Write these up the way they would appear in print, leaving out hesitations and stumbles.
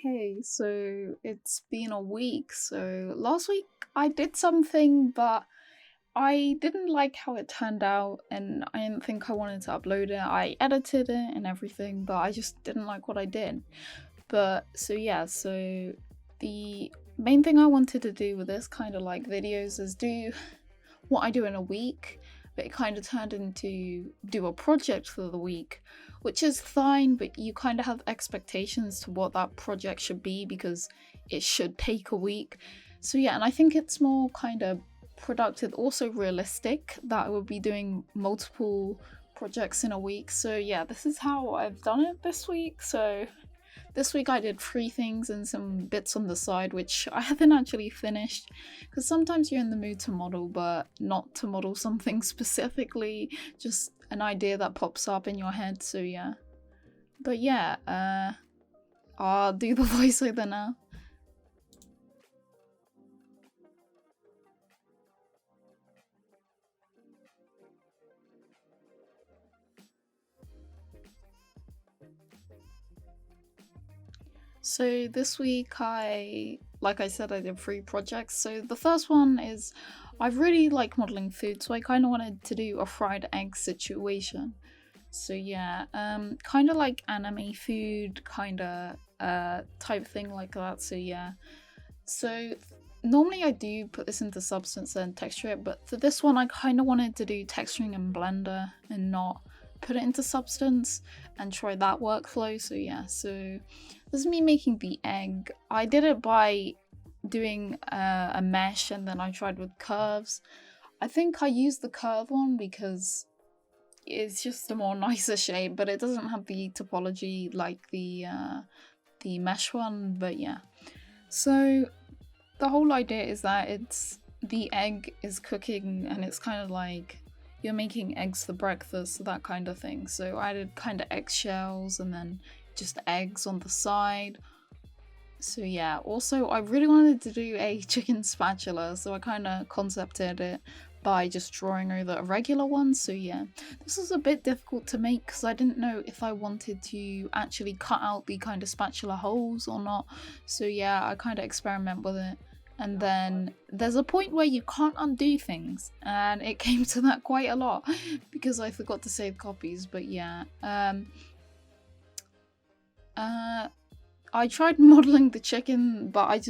Hey, so it's been a week. So last week I did something, but I didn't like how it turned out, and I didn't think I wanted to upload it. I edited it and everything, but I just didn't like what I did. So the main thing I wanted to do with this kind of like videos is do what I do in a week, but it kind of turned into do a project for the week, which is fine, but you kind of have expectations to what that project should be because it should take a week. So yeah, and I think it's more kind of productive, also realistic that I would be doing multiple projects in a week. So yeah, this is how I've done it this week. So this week I did 3 things and some bits on the side, which I haven't actually finished, because sometimes you're in the mood to model, but not to model something specifically, just an idea that pops up in your head, so yeah. But yeah, I'll do the voiceover now. So this week like I said, I did 3 projects. So the first one is I really like modeling food, so I kind of wanted to do a fried egg situation. So yeah, kind of like anime food, kind of type thing like that. So yeah, so normally I do put this into Substance and texture it, but for this one I kind of wanted to do texturing in Blender and not put it into Substance and try that workflow. So yeah, so this is me making the egg. I did it by doing a mesh, and then I tried with curves. I think I used the curve one because it's just a more nicer shape, but it doesn't have the topology like the mesh one. But yeah, so the whole idea is that it's the egg is cooking, and it's kind of like you're making eggs for breakfast, that kind of thing. So I did kind of eggshells and then just eggs on the side. So yeah, also I really wanted to do a chicken spatula, so I kind of concepted it by just drawing over a regular one. So yeah, this was a bit difficult to make because I didn't know if I wanted to actually cut out the kind of spatula holes or not. So yeah, I kind of experiment with it. And then there's a point where you can't undo things, and it came to that quite a lot because I forgot to save copies. But yeah, I tried modeling the chicken, but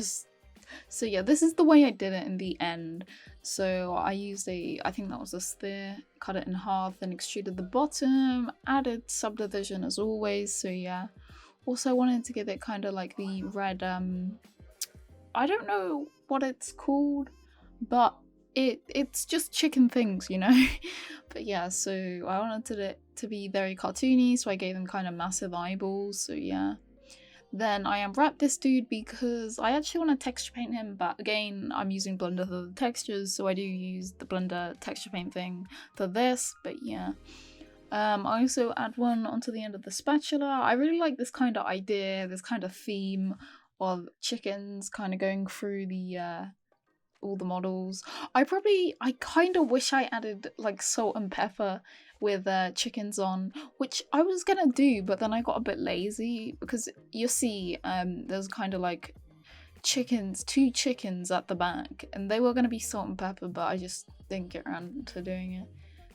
so yeah, this is the way I did it in the end. So I used I think that was a sphere, cut it in half, then extruded the bottom, added subdivision as always. So yeah, also I wanted to give it kind of like the red, I don't know what it's called, but it's just chicken things, you know. But yeah, so I wanted it to be very cartoony, so I gave them kind of massive eyeballs. So yeah. Then I unwrapped this dude because I actually want to texture paint him, but again, I'm using Blender for the textures, so I do use the Blender texture paint thing for this, but yeah. I also add one onto the end of the spatula. I really like this kind of idea, this kind of theme of chickens kind of going through the all the models. I kind of wish I added like salt and pepper with chickens on, which I was gonna do, but then I got a bit lazy because you see there's kind of like 2 chickens at the back, and they were gonna be salt and pepper, but I just didn't get around to doing it.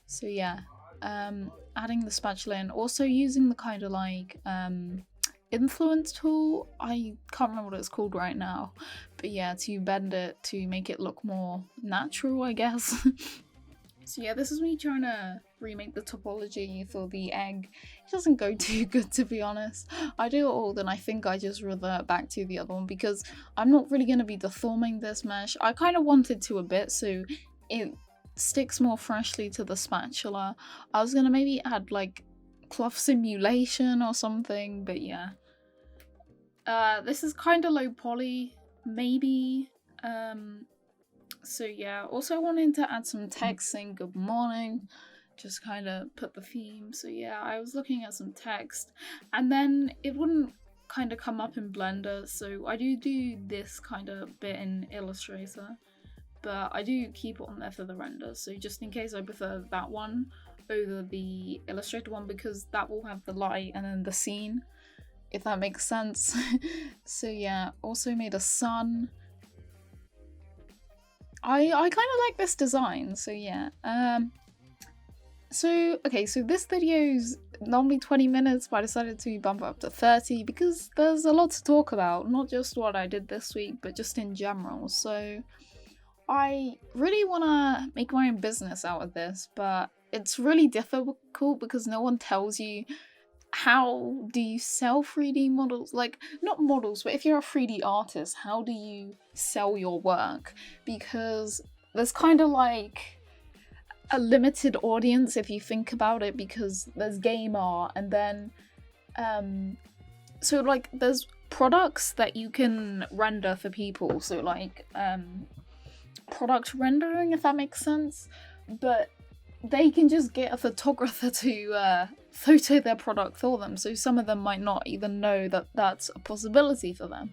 So yeah, adding the spatula and also using the kind of like influence tool. I can't remember what it's called right now, but yeah, to bend it to make it look more natural, I guess. So yeah, this is me trying to remake the topology for the egg. It doesn't go too good, to be honest. I do it all, then I think I just revert back to the other one because I'm not really going to be deforming this mesh. I kind of wanted to a bit, so it sticks more freshly to the spatula. I was going to maybe add like cloth simulation or something, but yeah. This is kind of low poly, maybe. So yeah, also I wanted to add some text saying good morning, just kind of put the theme. So yeah, I was looking at some text, and then it wouldn't kind of come up in Blender, so I do this kind of bit in Illustrator, but I do keep it on there for the render, so just in case I prefer that one over the Illustrator one, because that will have the light and then the scene. if that makes sense. So yeah, also made a sun. I kind of like this design, so yeah. So this video's normally 20 minutes, but I decided to bump it up to 30 because there's a lot to talk about, not just what I did this week, but just in general. So I really want to make my own business out of this, but it's really difficult because no one tells you how do you sell 3D models? Like, not models, but if you're a 3D artist, how do you sell your work? Because there's kind of like a limited audience if you think about it, because there's game art and then so like there's products that you can render for people, so like product rendering, if that makes sense, but they can just get a photographer to photo their product for them, so some of them might not even know that that's a possibility for them.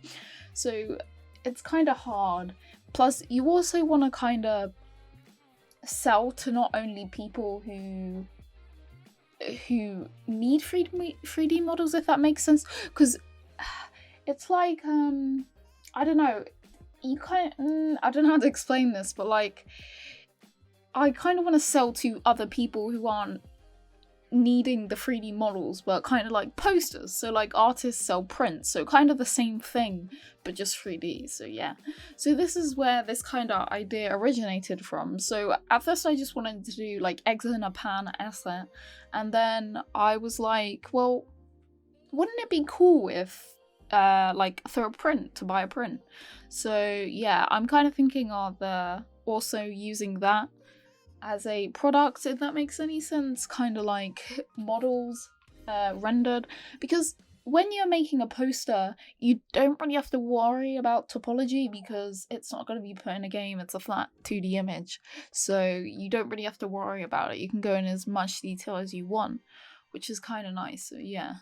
So it's kind of hard. Plus you also want to kind of sell to not only people who need 3D models, if that makes sense, because it's like I don't know, you kind I don't know how to explain this, but like I kind of want to sell to other people who aren't needing the 3D models, but kind of like posters. So like artists sell prints, so kind of the same thing, but just 3D. So yeah. So this is where this kind of idea originated from. So at first I just wanted to do like eggs in a pan asset, and then I was like, well, wouldn't it be cool if like through a print to buy a print? So yeah, I'm kind of thinking of also using that as a product, if that makes any sense, kind of like models rendered, because when you're making a poster you don't really have to worry about topology because it's not going to be put in a game, it's a flat 2D image, so you don't really have to worry about it. You can go in as much detail as you want, which is kind of nice. So yeah,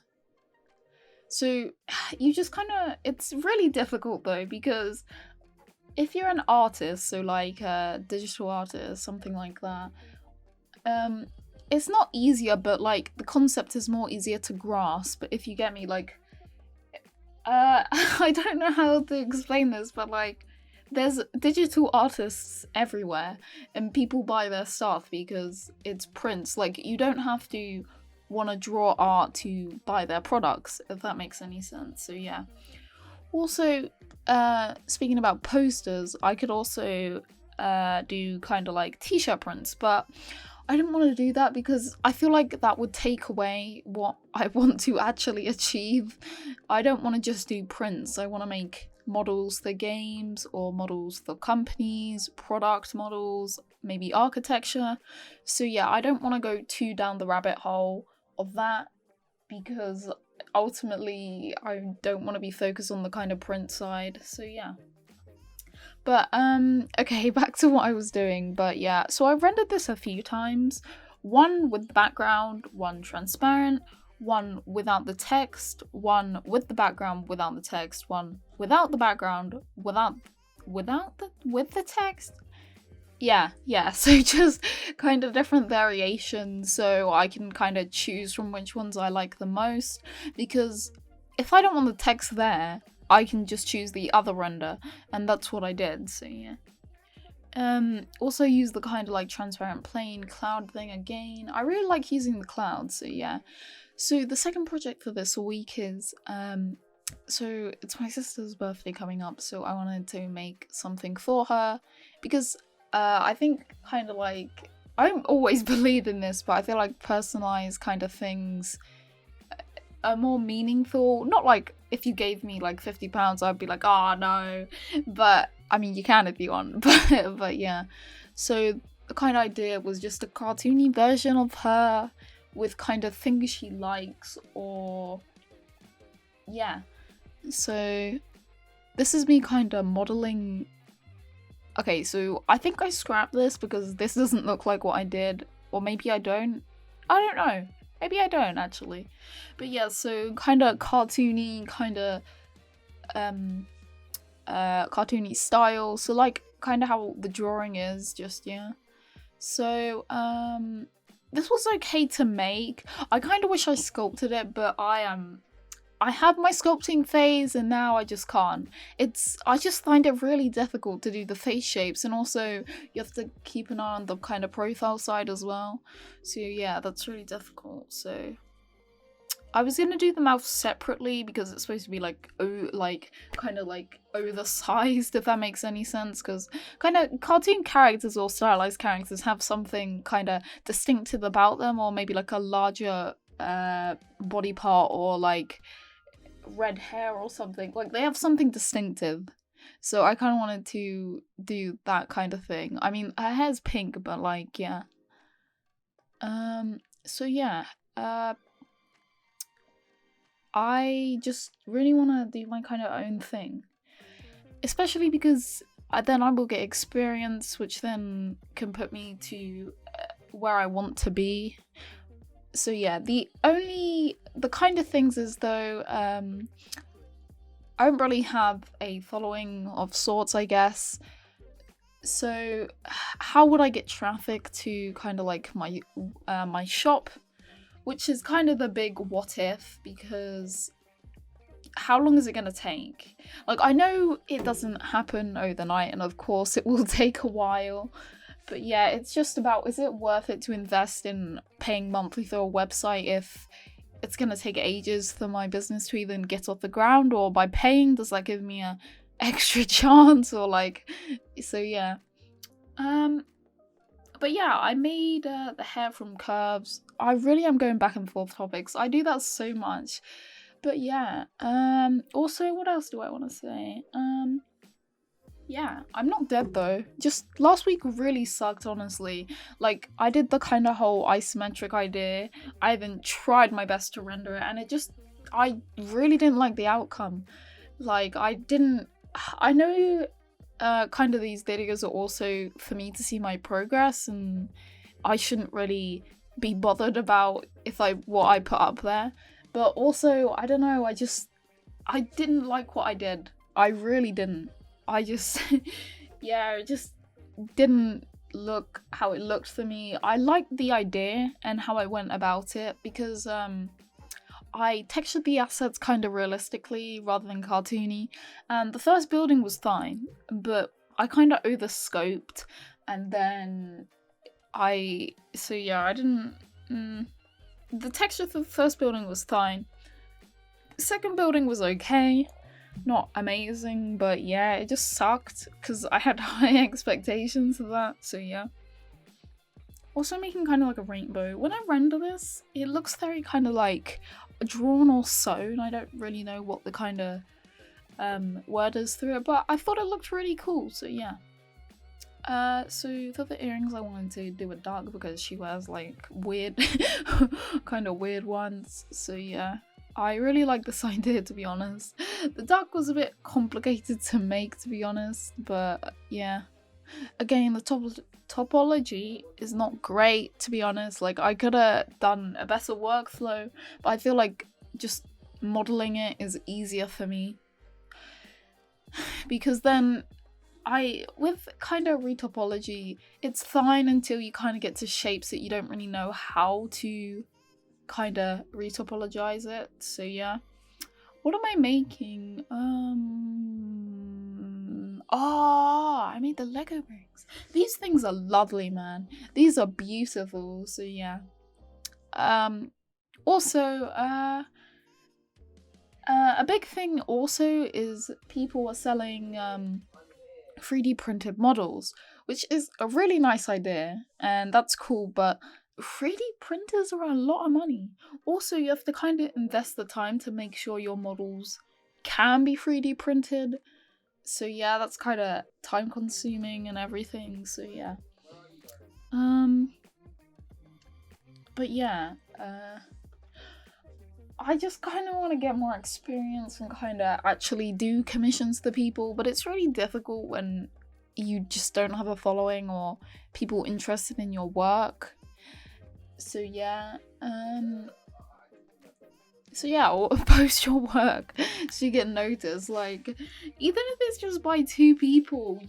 so you just kind of, it's really difficult though, because if you're an artist, so like a digital artist, something like that, it's not easier, but like the concept is more easier to grasp, if you get me. Like I don't know how to explain this, but like there's digital artists everywhere and people buy their stuff because it's prints. Like you don't have to want to draw art to buy their products, if that makes any sense. So yeah. Also, speaking about posters, I could also do kind of like t-shirt prints, but I didn't want to do that because I feel like that would take away what I want to actually achieve. I don't want to just do prints. I want to make models for games or models for companies, product models, maybe architecture. So yeah, I don't want to go too down the rabbit hole of that because ultimately I don't want to be focused on the kind of print side. So yeah. But okay, back to what I was doing. But yeah, so I've rendered this a few times. One with the background, one transparent, one without the text, one with the background without the text, one without the background with the text. Yeah, so just kind of different variations, so I can kind of choose from which ones I like the most, because if I don't want the text there, I can just choose the other render, and that's what I did. So yeah. Also use the kind of like transparent plane cloud thing again. I really like using the clouds, so yeah. So the second project for this week is so it's my sister's birthday coming up, so I wanted to make something for her, because I think kind of like, I don't always believe in this, but I feel like personalized kind of things are more meaningful. Not like if you gave me like £50, I'd be like, oh no, but I mean you can if you want, but yeah. So the kind of idea was just a cartoony version of her with kind of things she likes, or yeah. So this is me kind of modeling. Okay, so I think I scrapped this because this doesn't look like what I did, or maybe I don't. I don't know. Maybe I don't actually. But yeah, so kind of cartoony, kind of cartoony style. So like kind of how the drawing is, just yeah. So this was okay to make. I kind of wish I sculpted it, but I I had my sculpting phase and now I just can't. I just find it really difficult to do the face shapes, and also you have to keep an eye on the kind of profile side as well. So yeah, that's really difficult. So I was gonna do the mouth separately because it's supposed to be like kind of like oversized, if that makes any sense, because kind of cartoon characters or stylized characters have something kind of distinctive about them, or maybe like a larger body part, or like red hair or something. Like they have something distinctive. So I kind of wanted to do that kind of thing. I mean, her hair's pink, but like, yeah. So yeah. I just really want to do my kind of own thing. Especially because then I will get experience, which then can put me to where I want to be. So yeah, the kind of things is though, I don't really have a following of sorts, I guess. So how would I get traffic to kind of like my shop? Which is kind of the big what if, because how long is it going to take? Like, I know it doesn't happen overnight, and of course it will take a while. But yeah, it's just about, is it worth it to invest in paying monthly through a website if it's going to take ages for my business to even get off the ground? Or by paying, does that give me a extra chance? Or like, so yeah. But yeah, I made the hair from curves. I really am going back and forth topics. I do that so much. But yeah, also, what else do I want to say? Yeah, I'm not dead though. Just last week really sucked, honestly. Like, I did the kind of whole isometric idea. I even tried my best to render it, and I really didn't like the outcome. Like, I know kind of these videos are also for me to see my progress, and I shouldn't really be bothered about what I put up there. But also, I don't know, I didn't like what I did. I really didn't. I just yeah, it just didn't look how it looked for me. I liked the idea and how I went about it, because I textured the assets kind of realistically rather than cartoony, and the first building was fine, but I kind of overscoped, and then I didn't. The texture for the first building was fine. Second building was okay, not amazing, but yeah, it just sucked because I had high expectations of that. So yeah. Also making kind of like a rainbow. When I render this, it looks very kind of like drawn or sewn. I don't really know what the kind of word is through it, but I thought it looked really cool, so yeah. So for the earrings, I wanted to do a dark because she wears like weird kind of weird ones, so yeah. I really like this idea, to be honest. The dark was a bit complicated to make, to be honest, but yeah. Again, the topology is not great, to be honest. Like, I could have done a better workflow, but I feel like just modeling it is easier for me, because then with kind of retopology, it's fine until you kind of get to shapes that you don't really know how to kind of retopologize it. So yeah. What am I making? I made the Lego bricks. These things are lovely, man. These are beautiful. So yeah. Also, a big thing also is people are selling 3D printed models, which is a really nice idea, and that's cool, but 3D printers are a lot of money. Also, you have to kind of invest the time to make sure your models can be 3D printed. So yeah, that's kind of time consuming and everything, so yeah. But yeah, I just kind of want to get more experience and kind of actually do commissions to people, but it's really difficult when you just don't have a following or people interested in your work. So yeah, or post your work so you get noticed. Like, even if it's just by 2 people,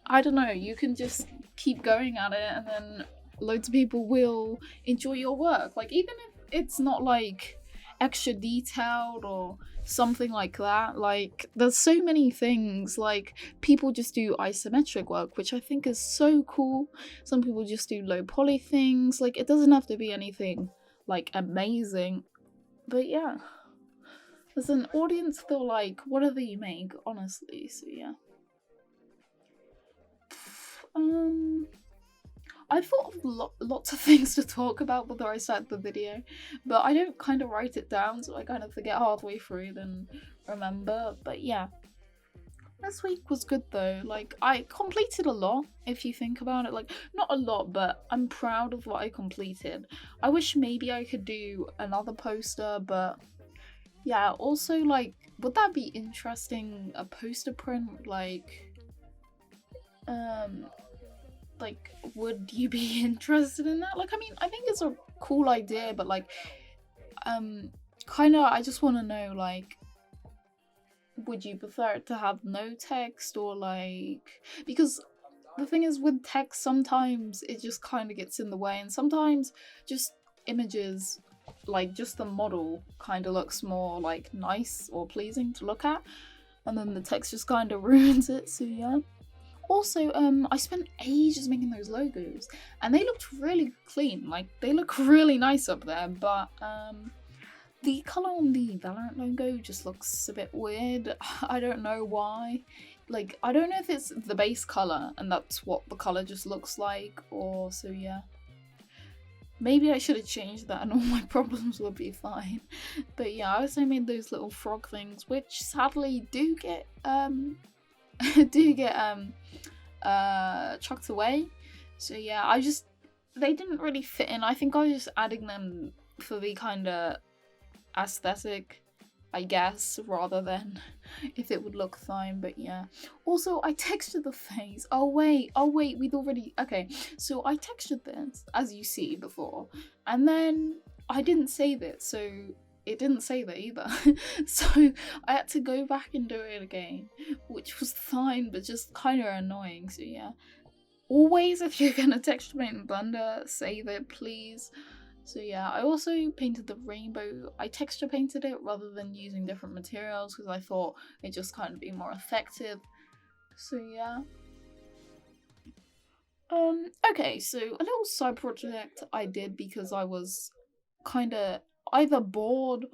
I don't know, you can just keep going at it, and then loads of people will enjoy your work. Like, even if it's not like extra detailed or something like that. Like, there's so many things. Like, people just do isometric work, which I think is so cool. Some people just do low poly things. Like, it doesn't have to be anything like amazing. But yeah, there's an audience for like whatever you make, honestly. So yeah. I thought of lots of things to talk about before I started the video, but I don't kind of write it down, so I kind of forget halfway through, then remember. But yeah, this week was good though. Like, I completed a lot, if you think about it. Like, not a lot, but I'm proud of what I completed. I wish maybe I could do another poster, but yeah, also, like, would that be interesting, a poster print? Like, would you be interested in that? Like, I mean, I think it's a cool idea, but like, kind of, I just want to know, like, would you prefer it to have no text, or like, because the thing is with text, sometimes it just kind of gets in the way, and sometimes just images, like just the model kind of looks more like nice or pleasing to look at, and then the text just kind of ruins it. So yeah. Also, I spent ages making those logos, and they looked really clean. Like, they look really nice up there, but the colour on the Valorant logo just looks a bit weird. I don't know why. Like, I don't know if it's the base colour and that's what the colour just looks like, or so yeah. Maybe I should have changed that and all my problems would be fine. But yeah, I also made those little frog things, which sadly do get chucked away. So yeah, they didn't really fit in. I think I was just adding them for the kind of aesthetic, I guess, rather than if it would look fine. But yeah, also I textured the face. Oh wait, we'd already, okay, so I textured this, as you see before, and then I didn't save it, so it didn't save it either. So I had to go back and do it again, which was fine, but just kind of annoying. So yeah, always, if you're gonna texture paint in Blender, save it, please. So yeah, I also painted the rainbow. I texture painted it rather than using different materials because I thought it just kind of be more effective. So yeah. Okay, so a little side project I did because I was kind of either bored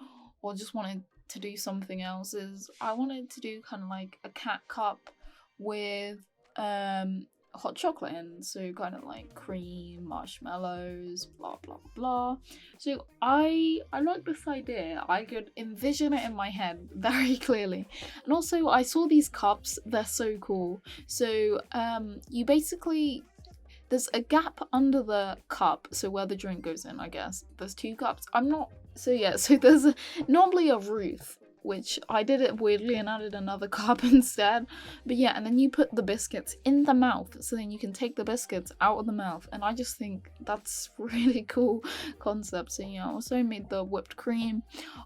or just wanted to do something else is I wanted to do kind of like a cat cup with hot chocolate in, so kind of like cream, marshmallows, blah blah blah. So I like this idea. I could envision it in my head very clearly, and also I saw these cups. They're so cool. So you basically, there's a gap under the cup, so where the drink goes in, I guess. There's two cups. So yeah, so there's normally a roof, which I did it weirdly and added another cup instead. But yeah, and then you put the biscuits in the mouth, so then you can take the biscuits out of the mouth. And I just think that's really cool concept. So yeah, I also made the whipped cream.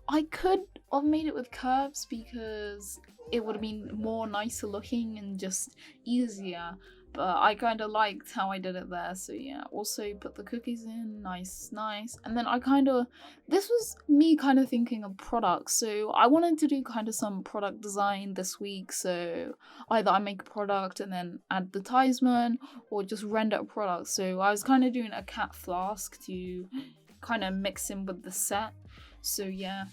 I could have made it with curves because it would have been more nicer looking and just easier. But I kind of liked how I did it there, so yeah. Also put the cookies in, nice. And then this was me kind of thinking of products, so I wanted to do kind of some product design this week, so either I make a product and then advertisement, or just render a product. So I was kind of doing a cat flask to kind of mix in with the set, so yeah.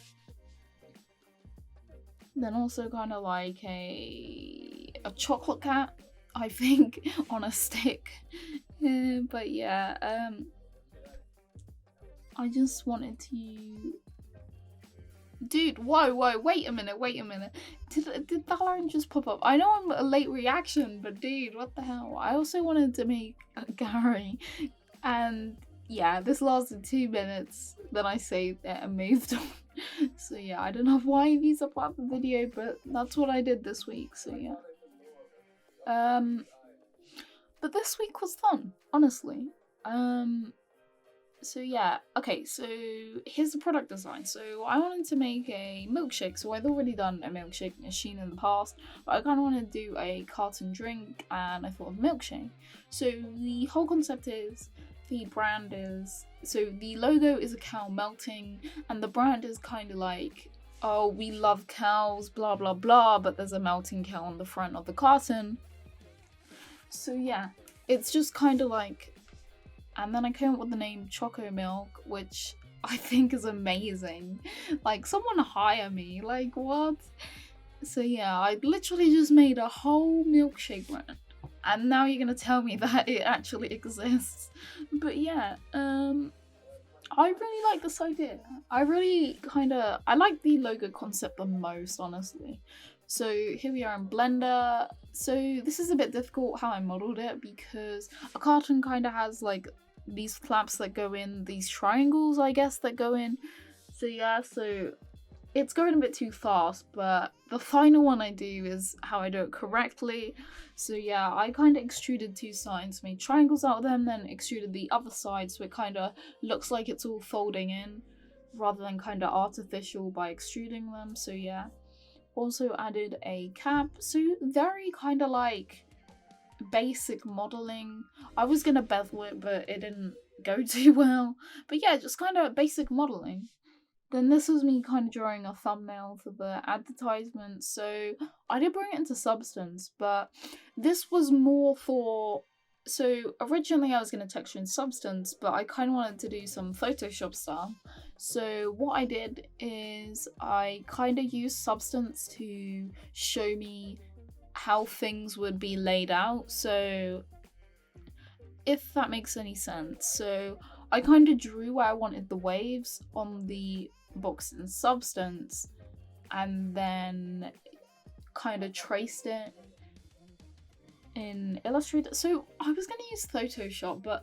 Then also kind of like a chocolate cat, I think, on a stick. But yeah, I just wanted to... Dude, whoa, wait a minute. Did Valorant just pop up? I know I'm a late reaction, but dude, what the hell? I also wanted to make a Gary, and yeah, this lasted 2 minutes, then I saved it and moved on. So yeah, I don't know why these are part of the video, but that's what I did this week, so yeah. But this week was fun, honestly. So yeah, okay, so here's the product design. So I wanted to make a milkshake, so I've already done a milkshake machine in the past, but I kind of want to do a carton drink, and I thought of milkshake. So the whole concept is the brand is, so the logo is a cow melting, and the brand is kind of like, oh, we love cows, blah blah blah, but there's a melting cow on the front of the carton. So yeah, it's just kind of like, and then I came up with the name Choco Milk, which I think is amazing. Like, someone hire me, like, what? So yeah, I literally just made a whole milkshake brand. And now you're gonna tell me that it actually exists. But yeah, I really like this idea. I like the logo concept the most, honestly. So here we are in Blender. So this is a bit difficult how I modeled it, because a carton kind of has like these flaps that go in, these triangles, I guess, that go in. So yeah, so it's going a bit too fast, but the final one I do is how I do it correctly. So yeah, I kind of extruded two sides, made triangles out of them, then extruded the other side so it kind of looks like it's all folding in, rather than kind of artificial by extruding them. So yeah, also added a cap, so very kind of like basic modeling. I was gonna bevel it, but it didn't go too well. But yeah, just kind of basic modeling. Then this was me kind of drawing a thumbnail for the advertisement, so I did bring it into Substance, but this was more for, so originally I was going to texture in Substance, but I kind of wanted to do some Photoshop style. So what I did is I kind of used Substance to show me how things would be laid out, so if that makes any sense. So I kind of drew where I wanted the waves on the box in Substance, and then kind of traced it in Illustrator. So I was going to use Photoshop, but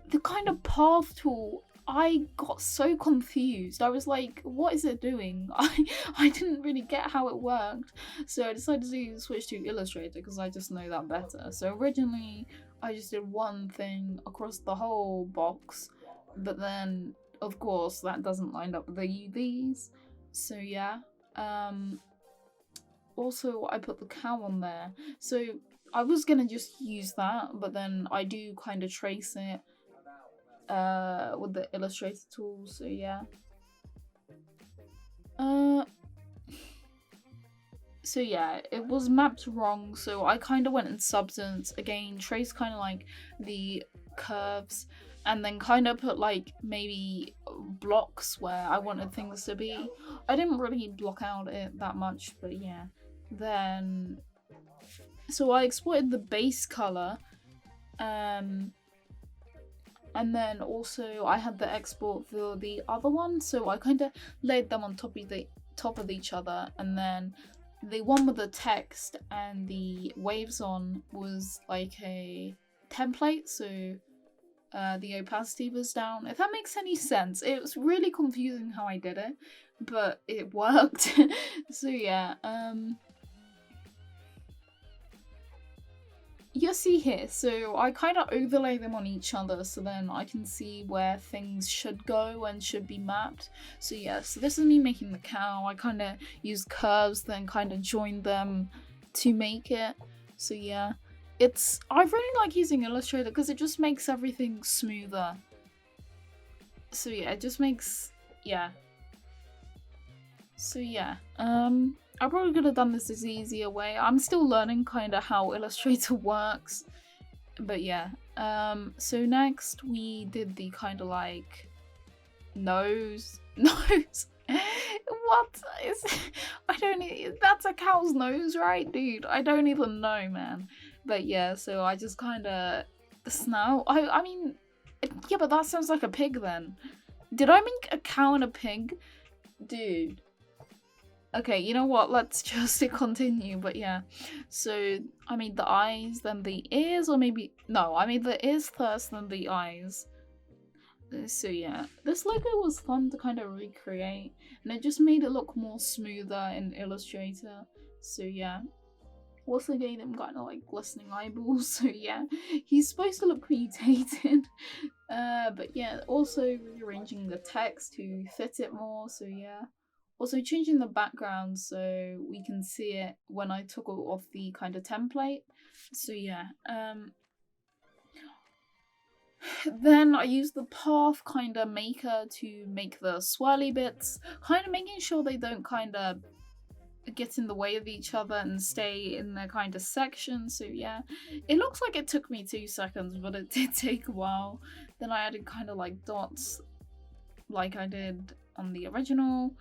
the kind of path tool, I got so confused. I was like, what is it doing? I didn't really get how it worked. So I decided to switch to Illustrator because I just know that better. So originally I just did one thing across the whole box, but then of course that doesn't line up with the UVs. So yeah. Also I put the cow on there. So I was gonna just use that, but then I do kind of trace it with the Illustrator tool, so yeah. So yeah, it was mapped wrong, so I kind of went in Substance, again, traced kind of like the curves, and then kind of put like maybe blocks where I wanted things to be. I didn't really block out it that much, but yeah. Then, so I exported the base color, and then also I had the export for the other one, so I kind of laid them on top of each other, and then the one with the text and the waves on was like a template, so the opacity was down. If that makes any sense. It was really confusing how I did it, but it worked. So yeah, you see here, so I kind of overlay them on each other so then I can see where things should go and should be mapped. So yeah, so this is me making the cow. I kind of use curves, then kind of joined them to make it. So yeah, I really like using Illustrator because it just makes everything smoother. So yeah, it just makes, yeah. So yeah, I probably could have done this the easier way. I'm still learning kind of how Illustrator works, but yeah. So next we did the kind of like nose. What is? I don't. That's a cow's nose, right, dude? I don't even know, man. But yeah, so I just kind of the snout. I mean, yeah, but that sounds like a pig then. Did I make a cow and a pig, dude? Okay, you know what? Let's just continue. But yeah, so I made the eyes, then the ears, or maybe no, I made the ears first, then the eyes. So yeah, this logo was fun to kind of recreate, and it just made it look more smoother in Illustrator. So yeah, also gave him kind of like glistening eyeballs. So yeah, he's supposed to look mutated. But yeah, also rearranging the text to fit it more. So yeah. Also changing the background so we can see it when I took it off the kind of template. So yeah, Then I use the path kind of maker to make the swirly bits, kind of making sure they don't kind of get in the way of each other and stay in their kind of section. So yeah, it looks like it took me 2 seconds, but it did take a while. Then I added kind of like dots like I did on the original.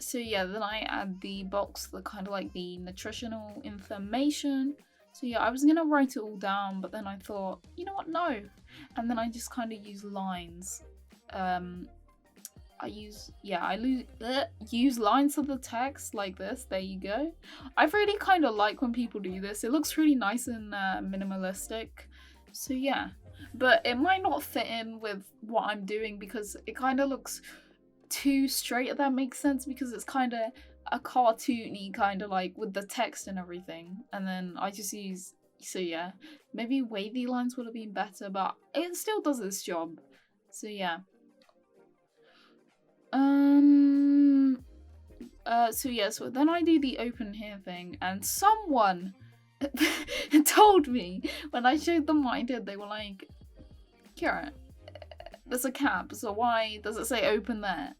So yeah, then I add the box, the kind of like the nutritional information. So yeah, I was gonna write it all down, but then I thought, you know what, no. And then I just kind of use lines. I use lines of the text like this. There you go. I really kind of like when people do this. It looks really nice and minimalistic. So yeah, but it might not fit in with what I'm doing because it kind of looks too straight, if that makes sense, because it's kind of a cartoony kind of like with the text and everything. And then I just use, so yeah, maybe wavy lines would have been better, but it still does its job. So yeah. So then I do the open here thing, and someone told me when I showed them what I did, they were like, Kira, there's a cap, so why does it say open there?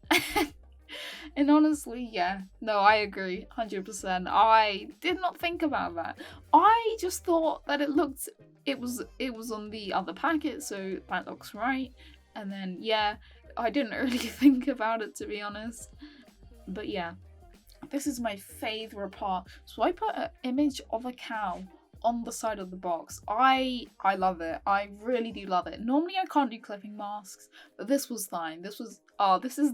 And honestly, yeah, no, I agree 100%. I did not think about that. I just thought that it was on the other packet, so that looks right. And then yeah, I didn't really think about it, to be honest. But yeah, this is my favorite part. So I put an image of a cow on the side of the box. I love it. I really do love it. Normally I can't do clipping masks, but this was fine. This is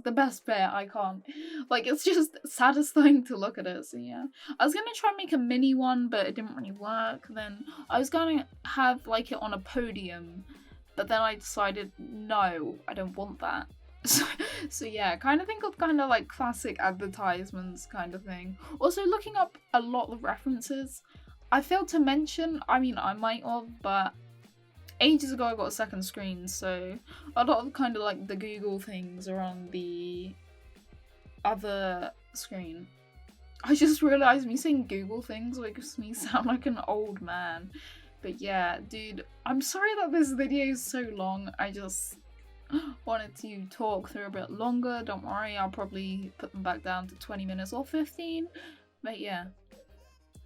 the best bit. I can't. Like, it's just satisfying to look at it. So yeah. I was gonna try and make a mini one, but it didn't really work. Then I was gonna have like it on a podium, but then I decided, no, I don't want that. So yeah, kind of think of kind of like classic advertisements kind of thing. Also, looking up a lot of references. I failed to mention, I mean, I might have, but ages ago I got a second screen, so a lot of kind of like the Google things are on the other screen. I just realised me saying Google things makes me sound like an old man. But yeah, dude, I'm sorry that this video is so long. I just wanted to talk through a bit longer. Don't worry, I'll probably put them back down to 20 minutes or 15. But yeah.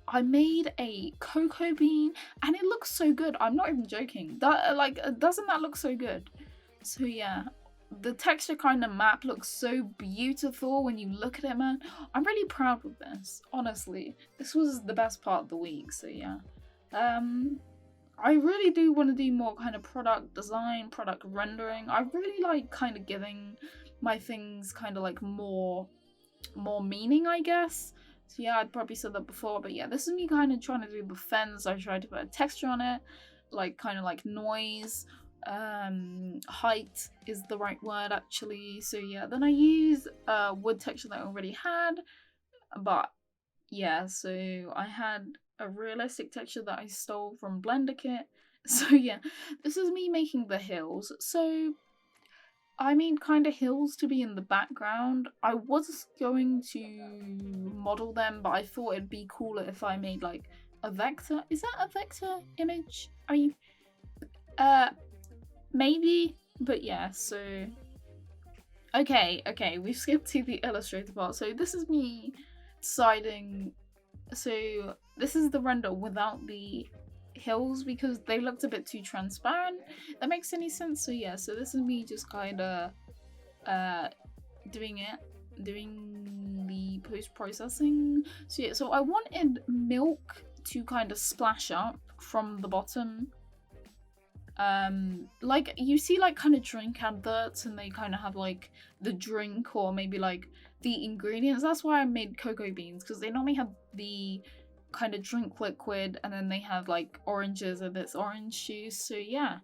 I made a cocoa bean and it looks so good. I'm not even joking. Doesn't that look so good? So yeah, the texture kind of map looks so beautiful when you look at it, man. I'm really proud of this, honestly. This was the best part of the week, so yeah. I really do want to do more kind of product design, product rendering. I really like kind of giving my things kind of like more meaning, I guess. So yeah, I'd probably said that before, but yeah, this is me kind of trying to do the fence. I tried to put a texture on it, like kind of like noise, height is the right word actually. So yeah, then I use wood texture that I already had, but yeah, so I had a realistic texture that I stole from Blender Kit. So yeah, this is me making the hills. So I mean, kind of hills to be in the background. I was going to model them, but I thought it'd be cooler if I made like a vector. Is that a vector image? I mean, maybe, but yeah, so. Okay, we've skipped to the illustrator part. So this is me deciding, so this is the render without the hills because they looked a bit too transparent. That makes any sense? So yeah, so this is me just kind of doing the post-processing. So yeah, so I wanted milk to kind of splash up from the bottom. Like you see like kind of drink adverts and they kind of have like the drink or maybe like the ingredients. That's why I made cocoa beans, because they normally have the kind of drink liquid and then they have like oranges and it's orange juice. So yeah,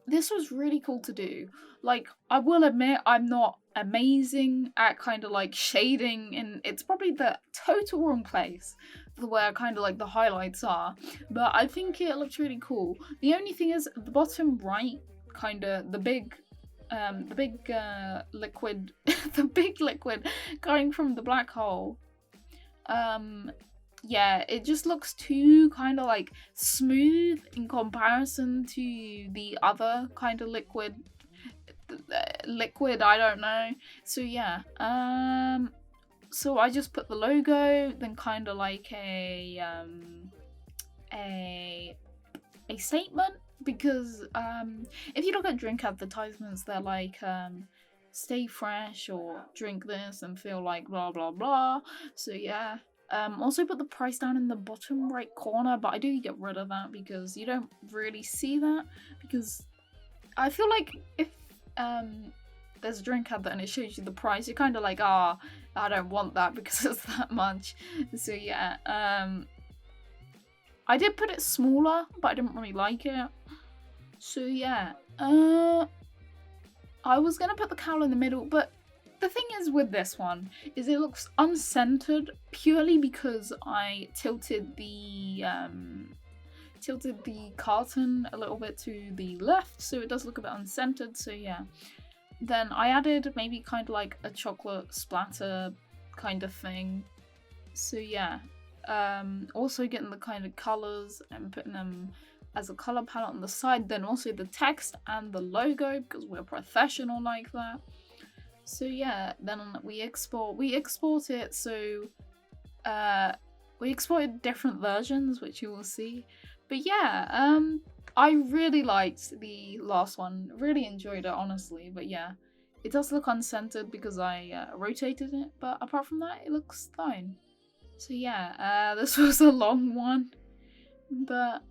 this was really cool to do. Like, I will admit I'm not amazing at kind of like shading, and it's probably the total wrong place for where kind of like the highlights are, but I think it looks really cool. The only thing is the bottom right, kind of the big liquid the big liquid going from the black hole, yeah, it just looks too kind of like smooth in comparison to the other kind of liquid, I don't know. So yeah, so I just put the logo, then kind of like a statement, because if you look at drink advertisements, they're like stay fresh or drink this and feel like blah blah blah. So yeah. Also put the price down in the bottom right corner, but I do get rid of that because you don't really see that, because I feel like if there's a drink advert and it shows you the price, you're kind of like, I don't want that because it's that much. So yeah, I did put it smaller, but I didn't really like it. So yeah, I was gonna put the cowl in the middle, but the thing is with this one is it looks uncentered purely because I tilted the carton a little bit to the left, so it does look a bit uncentered. So yeah, then I added maybe kind of like a chocolate splatter kind of thing. So yeah, also getting the kind of colors and putting them as a color palette on the side, then also the text and the logo because we're professional like that. So yeah, then we export it, so we exported different versions, which you will see. But yeah, I really liked the last one, really enjoyed it honestly. But yeah, it does look uncentered because I rotated it, but apart from that, it looks fine. So yeah, this was a long one, but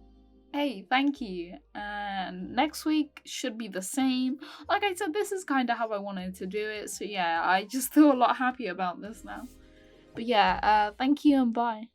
hey, thank you. And next week should be the same. Like I said, this is kind of how I wanted to do it. So yeah, I just feel a lot happier about this now. But yeah, thank you and bye.